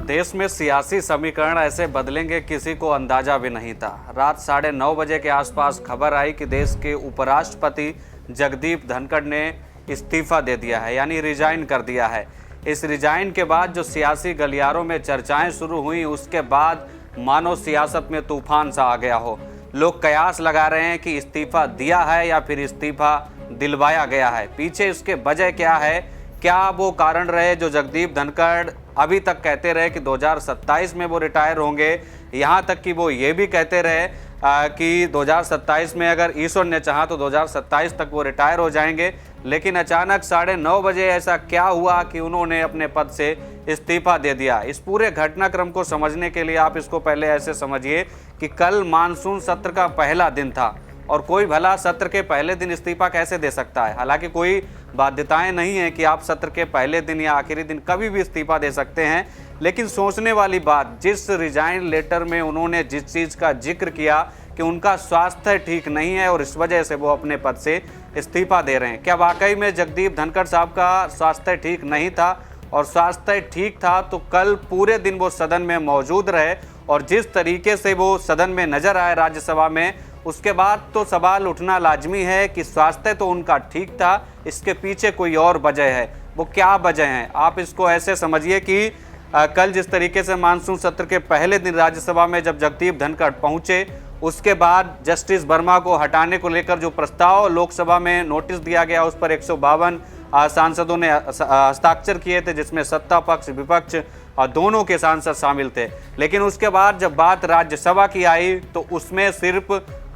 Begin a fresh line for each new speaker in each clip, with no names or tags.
देश में सियासी समीकरण ऐसे बदलेंगे किसी को अंदाजा भी नहीं था। रात 9:30 बजे के आसपास खबर आई कि देश के उपराष्ट्रपति जगदीप धनखड़ ने इस्तीफा दे दिया है, यानी रिजाइन कर दिया है। इस रिजाइन के बाद जो सियासी गलियारों में चर्चाएं शुरू हुई, उसके बाद मानो सियासत में तूफान सा आ गया हो। लोग कयास लगा रहे हैं कि इस्तीफा दिया है या फिर इस्तीफा दिलवाया गया है। पीछे इसके वजह क्या है? क्या वो कारण रहे जो जगदीप धनखड़ अभी तक कहते रहे कि 2027 में वो रिटायर होंगे? यहाँ तक कि वो ये भी कहते रहे कि 2027 में अगर ईश्वर ने चाहा तो 2027 तक वो रिटायर हो जाएंगे। लेकिन अचानक 9:30 बजे ऐसा क्या हुआ कि उन्होंने अपने पद से इस्तीफा दे दिया? इस पूरे घटनाक्रम को समझने के लिए आप इसको पहले ऐसे समझिए कि कल मानसून सत्र का पहला दिन था और कोई भला सत्र के पहले दिन इस्तीफा कैसे दे सकता है? हालांकि कोई बाध्यताएं नहीं है कि आप सत्र के पहले दिन या आखिरी दिन कभी भी इस्तीफा दे सकते हैं। लेकिन सोचने वाली बात, जिस रिजाइन लेटर में उन्होंने जिस चीज़ का जिक्र किया कि उनका स्वास्थ्य ठीक नहीं है और इस वजह से वो अपने पद से इस्तीफा दे रहे हैं, क्या वाकई में जगदीप धनखड़ साहब का स्वास्थ्य ठीक नहीं था? और स्वास्थ्य ठीक था तो कल पूरे दिन वो सदन में मौजूद रहे और जिस तरीके से वो सदन में नजर आए राज्यसभा में, उसके बाद तो सवाल उठना लाजमी है कि स्वास्थ्य तो उनका ठीक था, इसके पीछे कोई और वजह है। वो क्या वजह है? आप इसको ऐसे समझिए कि कल जिस तरीके से मानसून सत्र के पहले दिन राज्यसभा में जब जगदीप धनखड़ पहुंचे, उसके बाद जस्टिस वर्मा को हटाने को लेकर जो प्रस्ताव लोकसभा में नोटिस दिया गया, उस पर 152 सांसदों ने हस्ताक्षर किए थे, जिसमें सत्ता पक्ष विपक्ष और दोनों के सांसद शामिल थे। लेकिन उसके बाद जब बात राज्यसभा की आई तो उसमें सिर्फ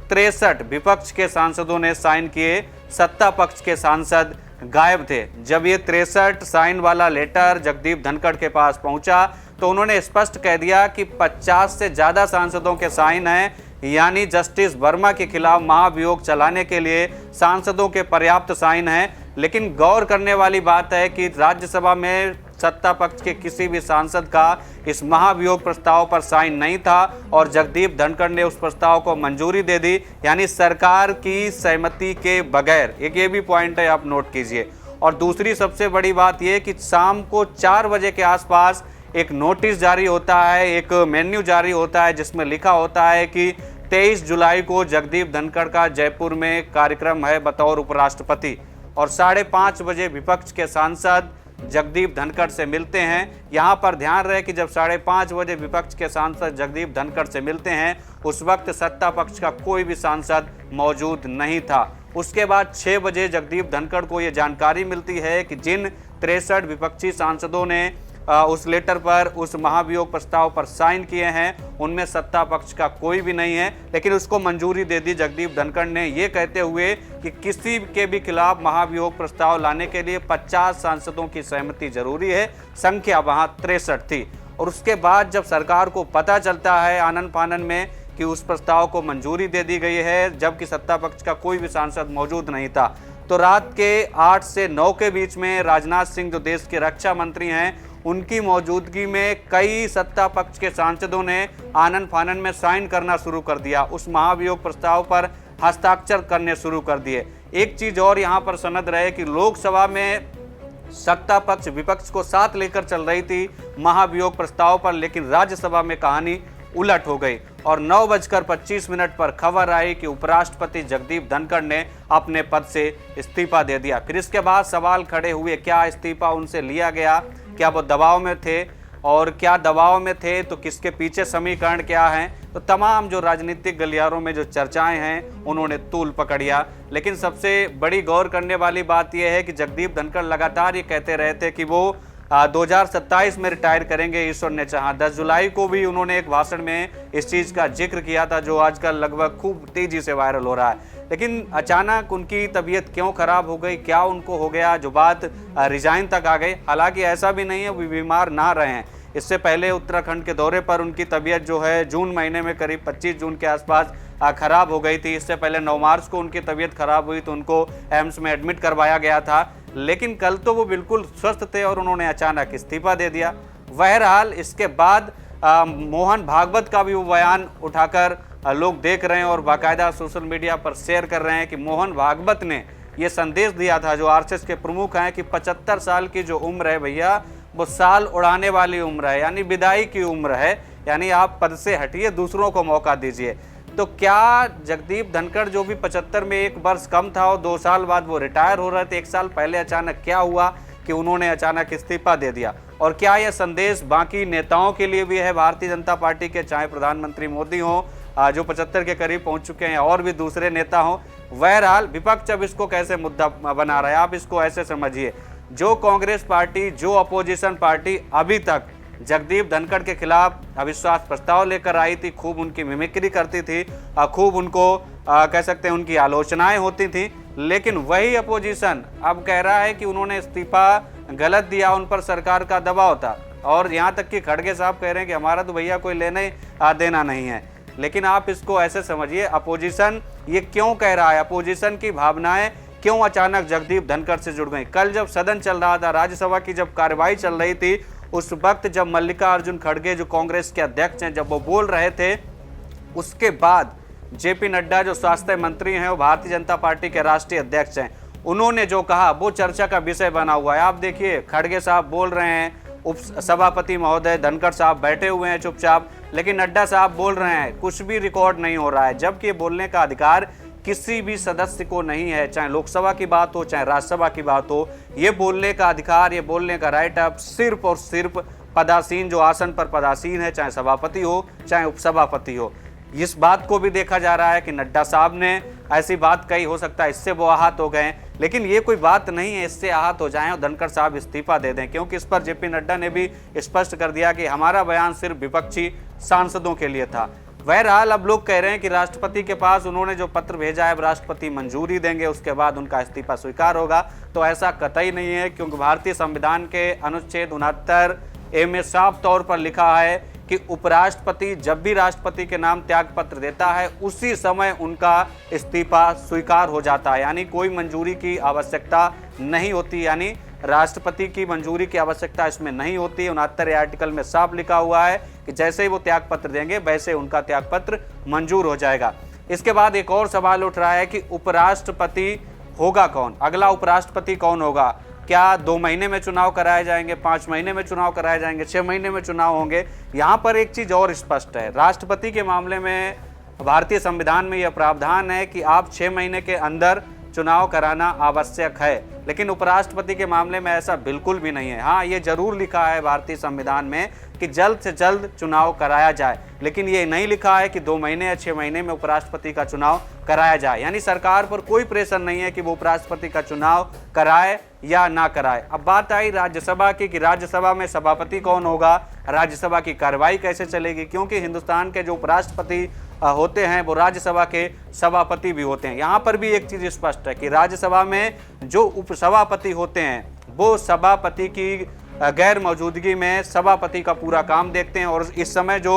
63 विपक्ष के सांसदों ने साइन किए, सत्ता पक्ष के सांसद गायब थे। जब ये 63 साइन वाला लेटर जगदीप धनखड़ के पास पहुंचा तो उन्होंने स्पष्ट कह दिया कि 50 से ज़्यादा सांसदों के साइन हैं, यानी जस्टिस वर्मा के खिलाफ महाभियोग चलाने के लिए सांसदों के पर्याप्त साइन हैं। लेकिन गौर करने वाली बात है कि राज्यसभा में सत्ता पक्ष के किसी भी सांसद का इस महाभियोग प्रस्ताव पर साइन नहीं था और जगदीप धनखड़ ने उस प्रस्ताव को मंजूरी दे दी, यानी सरकार की सहमति के बगैर। एक ये भी पॉइंट है, आप नोट कीजिए। और दूसरी सबसे बड़ी बात यह कि शाम को 4 बजे के आसपास एक नोटिस जारी होता है, एक मेन्यू जारी होता है, जिसमें लिखा होता है कि 23 जुलाई को जगदीप धनखड़ का जयपुर में कार्यक्रम है बतौर उपराष्ट्रपति। और 5:30 बजे विपक्ष के सांसद जगदीप धनखड़ से मिलते हैं। यहाँ पर ध्यान रहे कि जब 5:30 बजे विपक्ष के सांसद जगदीप धनखड़ से मिलते हैं, उस वक्त सत्ता पक्ष का कोई भी सांसद मौजूद नहीं था। उसके बाद 6 बजे जगदीप धनखड़ को ये जानकारी मिलती है कि जिन 63 विपक्षी सांसदों ने उस लेटर पर, उस महाभियोग प्रस्ताव पर साइन किए हैं, उनमें सत्ता पक्ष का कोई भी नहीं है। लेकिन उसको मंजूरी दे दी जगदीप धनखड़ ने, ये कहते हुए कि किसी के भी खिलाफ महाभियोग प्रस्ताव लाने के लिए 50 सांसदों की सहमति जरूरी है। संख्या वहां 63 थी। और उसके बाद जब सरकार को पता चलता है आनन फानन में कि उस प्रस्ताव को मंजूरी दे दी गई है, जबकि सत्ता पक्ष का कोई भी सांसद मौजूद नहीं था, तो रात के 8 से 9 के बीच में राजनाथ सिंह, जो देश के रक्षा मंत्री हैं, उनकी मौजूदगी में कई सत्ता पक्ष के सांसदों ने आनन फानन में साइन करना शुरू कर दिया, उस महाभियोग प्रस्ताव पर हस्ताक्षर करने शुरू कर दिए। एक चीज और यहाँ पर सनद रहे कि लोकसभा में सत्ता पक्ष विपक्ष को साथ लेकर चल रही थी महाभियोग प्रस्ताव पर, लेकिन राज्यसभा में कहानी उलट हो गई और 9:25 पर खबर आई कि उपराष्ट्रपति जगदीप धनखड़ ने अपने पद से इस्तीफा दे दिया। फिर इसके बाद सवाल खड़े हुए, क्या इस्तीफा उनसे लिया गया? क्या वो दबाव में थे? और क्या दबाव में थे तो किसके पीछे समीकरण क्या हैं? तो तमाम जो राजनीतिक गलियारों में जो चर्चाएं हैं, उन्होंने तूल पकड़िया। लेकिन सबसे बड़ी गौर करने वाली बात यह है कि जगदीप धनखड़ लगातार ये कहते रहे थे कि वो 2027 में रिटायर करेंगे, ईश्वर ने चाहा। 10 जुलाई को भी उन्होंने एक भाषण में इस चीज़ का जिक्र किया था, जो आजकल लगभग खूब तेजी से वायरल हो रहा है। लेकिन अचानक उनकी तबीयत क्यों खराब हो गई, क्या उनको हो गया, जो बात रिजाइन तक आ गई? हालांकि ऐसा भी नहीं है वो बीमार ना रहे हैं। इससे पहले उत्तराखंड के दौरे पर उनकी तबीयत जो है जून महीने में करीब 25 जून के आसपास खराब हो गई थी। इससे पहले 9 मार्च को उनकी तबीयत खराब हुई तो उनको एम्स में एडमिट करवाया गया था। लेकिन कल तो वो बिल्कुल स्वस्थ थे और उन्होंने अचानक इस्तीफा दे दिया। बहरहाल इसके बाद मोहन भागवत का भी वो बयान उठाकर लोग देख रहे हैं और बाकायदा सोशल मीडिया पर शेयर कर रहे हैं कि मोहन भागवत ने ये संदेश दिया था जो आरएसएस के प्रमुख हैं कि 75 साल की जो उम्र है भैया, वो साल उड़ाने वाली उम्र है, यानी विदाई की उम्र है, यानी आप पद से हटिए, दूसरों को मौका दीजिए। तो क्या जगदीप धनखड़ जो भी 75 में 1 वर्ष कम था और 2 साल बाद वो रिटायर हो रहे थे, 1 साल पहले अचानक क्या हुआ कि उन्होंने अचानक इस्तीफा दे दिया? और क्या यह संदेश बाकी नेताओं के लिए भी है भारतीय जनता पार्टी के, चाहे प्रधानमंत्री मोदी हो जो 75 के करीब पहुंच चुके हैं, और भी दूसरे नेता हों? बहरहाल विपक्ष अब इसको कैसे मुद्दा बना रहा है, आप इसको ऐसे समझिए, जो कांग्रेस पार्टी, जो अपोजिशन पार्टी अभी तक जगदीप धनखड़ के खिलाफ अविश्वास प्रस्ताव लेकर आई थी, खूब उनकी मिमिक्री करती थी, खूब उनको कह सकते हैं उनकी आलोचनाएं होती थी, लेकिन वही अपोजिशन अब कह रहा है कि उन्होंने इस्तीफा गलत दिया, उन पर सरकार का दबाव था। और यहाँ तक कि खड़गे साहब कह रहे हैं कि हमारा तो भैया कोई लेने देना नहीं है। लेकिन आप इसको ऐसे समझिए, अपोजिशन ये क्यों कह रहा है, अपोजिशन की भावनाएं क्यों अचानक जगदीप धनखड़ से जुड़ गई? कल जब सदन चल रहा था, राज्यसभा की जब कार्रवाई चल रही थी, उस वक्त जब मल्लिकार्जुन खड़गे जो कांग्रेस के अध्यक्ष हैं, जब वो बोल रहे थे, उसके बाद जेपी नड्डा जो स्वास्थ्य मंत्री हैं, वो भारतीय जनता पार्टी के राष्ट्रीय अध्यक्ष हैं, उन्होंने जो कहा वो चर्चा का विषय बना हुआ है। आप देखिए, खड़गे साहब बोल रहे हैं, उप सभापति महोदय धनखड़ साहब बैठे हुए हैं चुपचाप, लेकिन नड्डा साहब बोल रहे हैं, कुछ भी रिकॉर्ड नहीं हो रहा है, जबकि ये बोलने का अधिकार किसी भी सदस्य को नहीं है, चाहे लोकसभा की बात हो, चाहे राज्यसभा की बात हो। ये बोलने का अधिकार, ये बोलने का राइट अब सिर्फ और सिर्फ पदासीन, जो आसन पर पदासीन है, चाहे सभापति हो, चाहे उपसभापति हो। इस बात को भी देखा जा रहा है कि नड्डा साहब ने ऐसी बात कही, हो सकता है इससे वो आहत हो गए, लेकिन ये कोई बात नहीं है इससे आहत हो जाएं और धनखड़ साहब इस्तीफा दे दें, क्योंकि इस पर जेपी नड्डा ने भी स्पष्ट कर दिया कि हमारा बयान सिर्फ विपक्षी सांसदों के लिए था। बहरहाल अब लोग कह रहे हैं कि राष्ट्रपति के पास उन्होंने जो पत्र भेजा है, राष्ट्रपति मंजूरी देंगे, उसके बाद उनका इस्तीफा स्वीकार होगा। तो ऐसा कतई नहीं है, क्योंकि भारतीय संविधान के अनुच्छेद 69A में साफ तौर पर लिखा है कि उपराष्ट्रपति जब भी राष्ट्रपति के नाम त्याग पत्र देता है, उसी समय उनका इस्तीफा स्वीकार हो जाता है, यानी कोई मंजूरी की आवश्यकता नहीं होती, यानी राष्ट्रपति की मंजूरी की आवश्यकता इसमें नहीं होती। 69 आर्टिकल में साफ लिखा हुआ है कि जैसे ही वो त्याग पत्र देंगे, वैसे उनका त्याग पत्र मंजूर हो जाएगा। इसके बाद एक और सवाल उठ रहा है कि उपराष्ट्रपति होगा कौन, अगला उपराष्ट्रपति कौन होगा? क्या 2 महीने में चुनाव कराए जाएंगे, 5 महीने में चुनाव कराए जाएंगे, 6 महीने में चुनाव होंगे? यहाँ पर एक चीज और स्पष्ट है, राष्ट्रपति के मामले में भारतीय संविधान में यह प्रावधान है कि आप 6 महीने के अंदर चुनाव कराना आवश्यक है, लेकिन उपराष्ट्रपति के मामले में ऐसा बिल्कुल भी नहीं है। हाँ, ये जरूर लिखा है भारतीय संविधान में कि जल्द से जल्द चुनाव कराया जाए, लेकिन ये नहीं लिखा है कि 2 महीने या 6 महीने में उपराष्ट्रपति का चुनाव कराया जाए। यानी सरकार पर कोई प्रेशर नहीं है कि वो उपराष्ट्रपति का चुनाव कराए या ना कराए। अब बात आई राज्यसभा की कि राज्यसभा में सभापति कौन होगा, राज्यसभा की कार्रवाई कैसे चलेगी, क्योंकि हिंदुस्तान के जो उपराष्ट्रपति होते हैं वो राज्यसभा के सभापति भी होते हैं। यहाँ पर भी एक चीज़ स्पष्ट है कि राज्यसभा में जो उपसभापति होते हैं वो सभापति की गैर मौजूदगी में सभापति का पूरा काम देखते हैं, और इस समय जो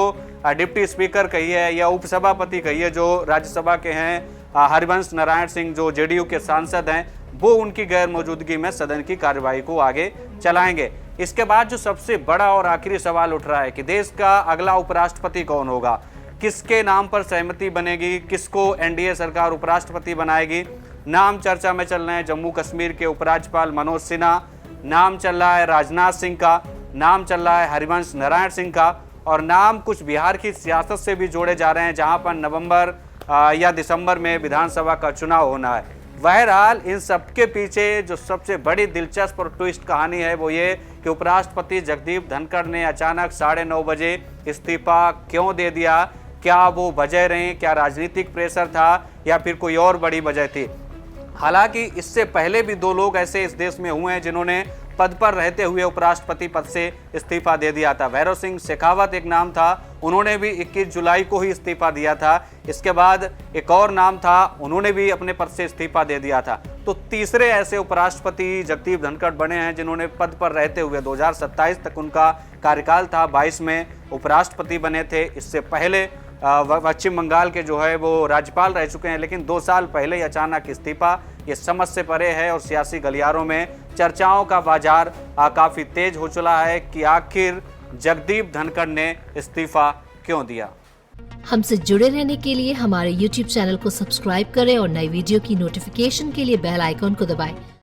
डिप्टी स्पीकर कहिए या उपसभापति कहिए जो राज्यसभा के हैं हरिवंश नारायण सिंह, जो जेडीयू के सांसद हैं, वो उनकी गैर मौजूदगी में सदन की कार्यवाही को आगे चलाएंगे। इसके बाद जो सबसे बड़ा और आखिरी सवाल उठ रहा है कि देश का अगला उपराष्ट्रपति कौन होगा, किसके नाम पर सहमति बनेगी, किसको एनडीए सरकार उपराष्ट्रपति बनाएगी? नाम चर्चा में चल रहे हैं जम्मू कश्मीर के उपराज्यपाल मनोज सिन्हा, नाम चल रहा है राजनाथ सिंह का, नाम चल रहा है हरिवंश नारायण सिंह का, और नाम कुछ बिहार की सियासत से भी जोड़े जा रहे हैं, जहां पर नवंबर या दिसंबर में विधानसभा का चुनाव होना है। बहरहाल इन सबके पीछे जो सबसे बड़ी दिलचस्प और ट्विस्ट कहानी है वो ये कि उपराष्ट्रपति जगदीप धनखड़ ने अचानक 9:30 बजे इस्तीफा क्यों दे दिया? क्या वो वजह रही, क्या राजनीतिक प्रेशर था या फिर कोई और बड़ी वजह थी? हालांकि इससे पहले भी 2 लोग ऐसे इस देश में हुए हैं जिन्होंने पद पर रहते हुए उपराष्ट्रपति पद से इस्तीफा दे दिया था। भैरव सिंह शेखावत एक नाम था, उन्होंने भी 21 जुलाई को ही इस्तीफा दिया था। इसके बाद एक और नाम था, उन्होंने भी अपने पद से इस्तीफा दे दिया था। तो तीसरे ऐसे उपराष्ट्रपति जगदीप धनखड़ बने हैं जिन्होंने पद पर रहते हुए 2027 तक उनका कार्यकाल था, 22 में उपराष्ट्रपति बने थे। इससे पहले पश्चिम बंगाल के जो है वो राज्यपाल रह चुके हैं, लेकिन 2 साल पहले ही अचानक इस्तीफा, ये समझ से परे है। और सियासी गलियारों में चर्चाओं का बाजार काफ़ी तेज हो चला है कि आखिर जगदीप धनखड़ ने इस्तीफा क्यों दिया।
हमसे जुड़े रहने के लिए हमारे YouTube चैनल को सब्सक्राइब करें और नई वीडियो की नोटिफिकेशन के लिए बेल आइकॉन को दबाएं।